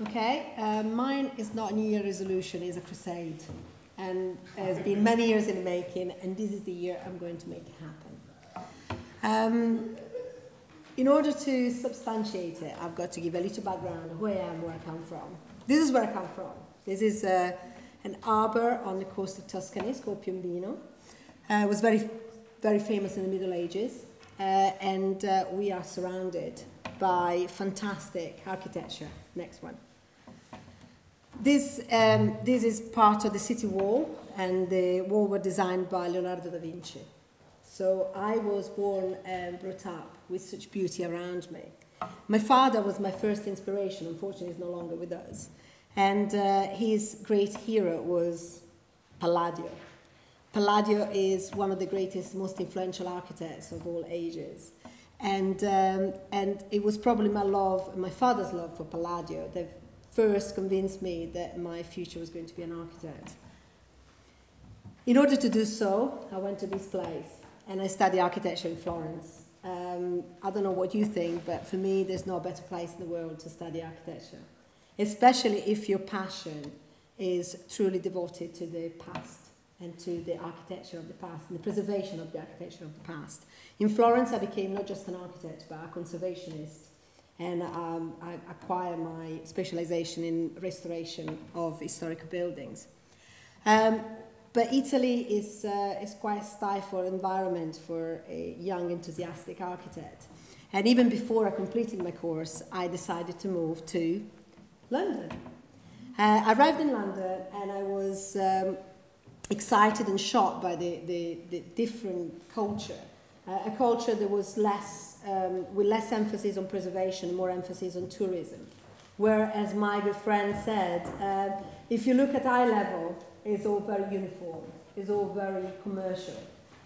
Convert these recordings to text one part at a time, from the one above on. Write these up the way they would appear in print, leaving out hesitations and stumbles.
Okay, mine is not a New Year resolution, it's a crusade. And it's been many years in the making, and this is the year I'm going to make it happen. In order to substantiate it, I've got to give a little background of who I am, where I come from. This is where I come from. This is an harbour on the coast of Tuscany, it's called Piombino. It was very, very famous in the Middle Ages, and we are surrounded by fantastic architecture. Next one. This is part of the city wall, and the wall was designed by Leonardo da Vinci. So I was born and brought up with such beauty around me. My father was my first inspiration. Unfortunately, he's no longer with us. And his great hero was Palladio. Palladio is one of the greatest, most influential architects of all ages. And it was probably my father's love for Palladio that first convinced me that my future was going to be an architect. In order to do so, I went to this place and I studied architecture in Florence. I don't know what you think, but for me, there's no better place in the world to study architecture, especially if your passion is truly devoted to the past and to the architecture of the past and the preservation of the architecture of the past. In Florence, I became not just an architect, but a conservationist. And I acquired my specialization in restoration of historical buildings. But Italy is quite a stifled environment for a young, enthusiastic architect. And even before I completed my course, I decided to move to London. I arrived in London and I was excited and shocked by the different culture. A culture that was with less emphasis on preservation and more emphasis on tourism. Whereas my good friend said, if you look at eye level, it's all very uniform, it's all very commercial.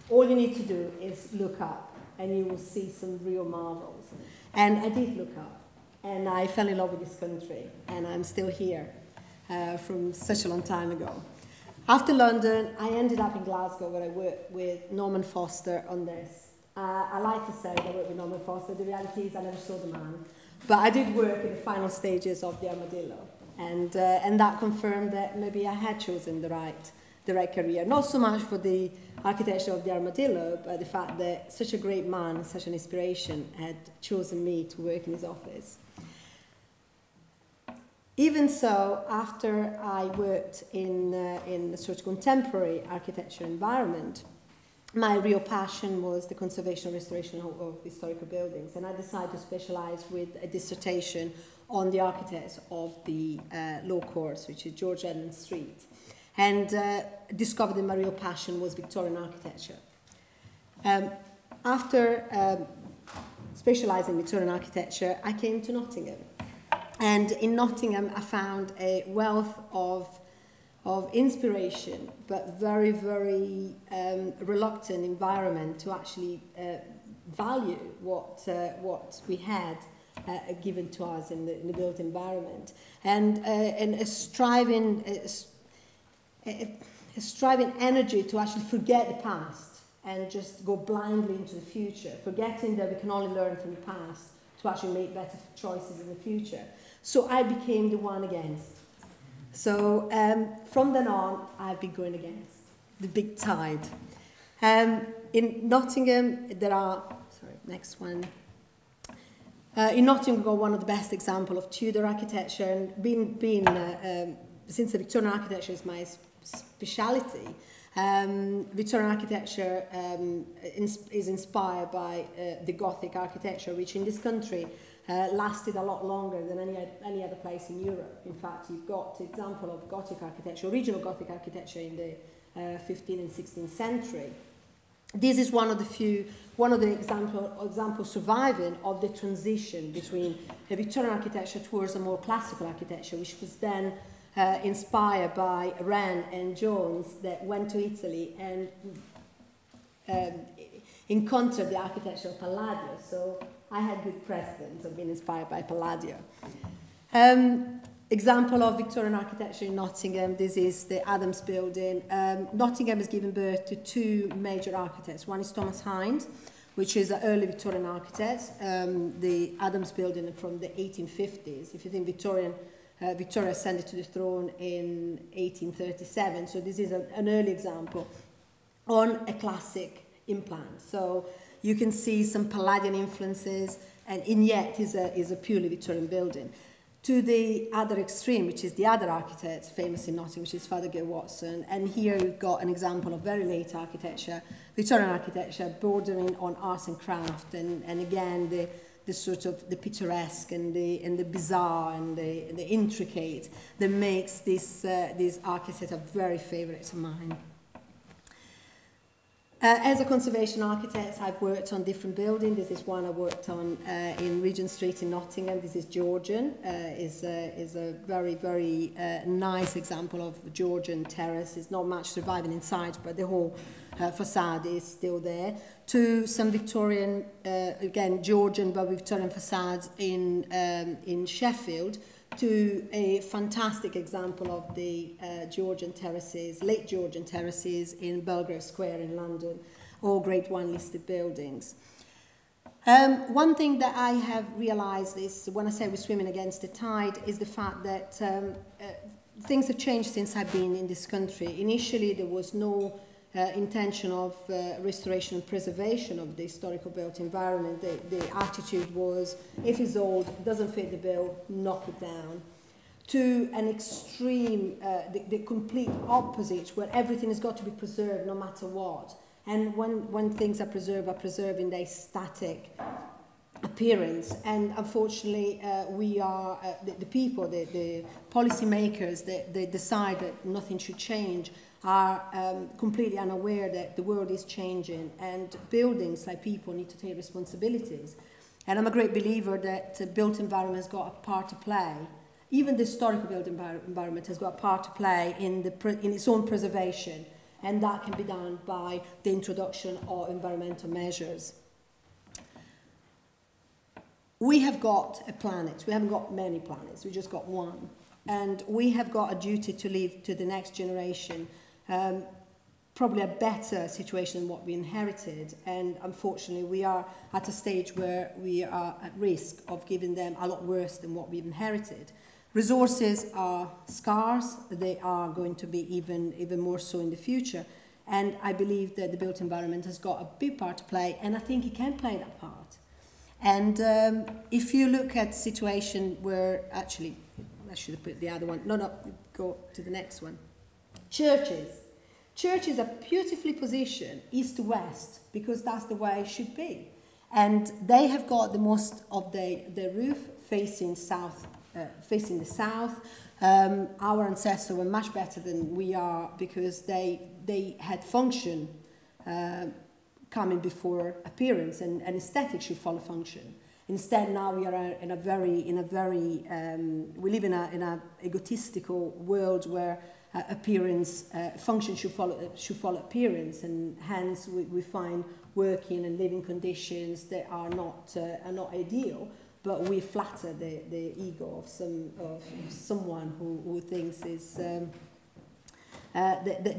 All you need to do is look up and you will see some real marvels. And I did look up and I fell in love with this country and I'm still here from such a long time ago. After London, I ended up in Glasgow where I worked with Norman Foster on this. I like to say that I worked with Norman Foster. The reality is I never saw the man. But I did work in the final stages of the Armadillo. And that confirmed that maybe I had chosen the right career. Not so much for the architecture of the Armadillo, but the fact that such a great man, such an inspiration, had chosen me to work in his office. Even so, after I worked in the sort of contemporary architecture environment, my real passion was the conservation and restoration of historical buildings, and I decided to specialize with a dissertation on the architects of the Law Courts, which is George Ellen Street, and discovered that my real passion was Victorian architecture. After specializing in Victorian architecture, I came to Nottingham. And in Nottingham, I found a wealth of inspiration, but very, very reluctant environment to actually value what we had given to us in the built environment, and a striving energy to actually forget the past and just go blindly into the future, forgetting that we can only learn from the past to actually make better choices in the future. So I became the one against. So from then on, I've been going against the big tide. In Nottingham, there are, sorry, next one. In Nottingham, we've got one of the best examples of Tudor architecture, and since the Victorian architecture is my speciality, Victorian architecture is inspired by the Gothic architecture, which in this country lasted a lot longer than any other place in Europe. In fact, you've got the example of Gothic architecture, original Gothic architecture in the 15th and 16th century. This is one of the examples surviving of the transition between the Victorian architecture towards a more classical architecture, which was then inspired by Wren and Jones, that went to Italy and encountered the architecture of Palladio. So I had good precedents of being inspired by Palladio. Example of Victorian architecture in Nottingham, this is the Adams Building. Nottingham has given birth to two major architects. One is Thomas Hind, which is an early Victorian architect. The Adams Building from the 1850s. If you think Victorian Victoria ascended to the throne in 1837. So this is an early example on a classic implant. So you can see some Palladian influences, and yet is a purely Victorian building. To the other extreme, which is the other architect famous in Nottingham, which is Fothergill Watson. And here you've got an example of very late architecture, Victorian architecture, bordering on arts and craft, and again the sort of the picturesque and the bizarre and the intricate that makes this architect a very favourite of mine. As a conservation architect, I've worked on different buildings. This is one I worked on in Regent Street in Nottingham. This is Georgian. Is a very, very nice example of Georgian terrace. There's not much surviving inside, but the whole facade is still there. To some Victorian, again, Georgian, but Victorian facades in Sheffield, to a fantastic example of the Georgian terraces, late Georgian terraces in Belgrave Square in London, all Grade 1 listed buildings. One thing that I have realised is, when I say we're swimming against the tide, is the fact that things have changed since I've been in this country. Initially, there was no intention of restoration and preservation of the historical built environment. The attitude was, if it's old, doesn't fit the bill, knock it down. To an extreme, the complete opposite, where everything has got to be preserved no matter what. And when things are preserved in their static appearance. And unfortunately, we are, the people, the policy makers that they decide that nothing should change, are completely unaware that the world is changing, and buildings, like people, need to take responsibilities. And I'm a great believer that the built environment has got a part to play. Even the historical built environment has got a part to play in its own preservation, and that can be done by the introduction of environmental measures. We have got a planet. We haven't got many planets. We just got one. And we have got a duty to leave to the next generation probably a better situation than what we inherited. And unfortunately, we are at a stage where we are at risk of giving them a lot worse than what we've inherited. Resources are scarce. They are going to be even more so in the future. And I believe that the built environment has got a big part to play, and I think it can play that part. And if you look at the situation where, actually, I should have put the other one. No, go to the next one. Churches. Churches are beautifully positioned east to west because that's the way it should be. And they have got the most of their roof facing south, facing the south. Our ancestors were much better than we are because they had function coming before appearance, and aesthetics should follow function. Instead, now we are we live in a egotistical world where function should follow appearance, and hence we find working and living conditions that are not ideal. But we flatter the ego of someone who thinks is the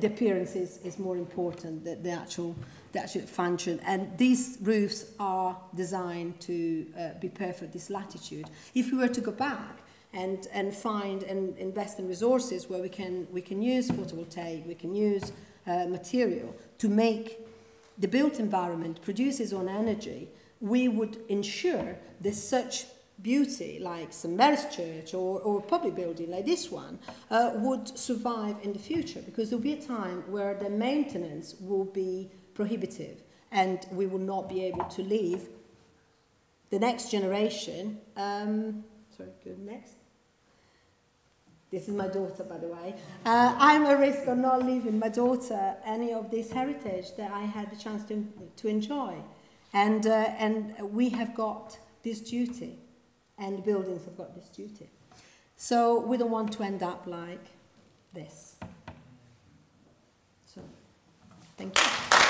appearance is more important than the actual function. And these roofs are designed to be perfect this latitude. If we were to go back and find and invest in resources where we can use photovoltaic, we can use material to make the built environment produce its own energy, we would ensure that such beauty like St Mary's Church or a public building like this one would survive in the future, because there will be a time where the maintenance will be prohibitive and we will not be able to leave the next generation. Sorry, go next. This is my daughter, by the way. I'm at risk of not leaving my daughter any of this heritage that I had the chance to enjoy. And we have got this duty, and buildings have got this duty. So we don't want to end up like this. So, thank you.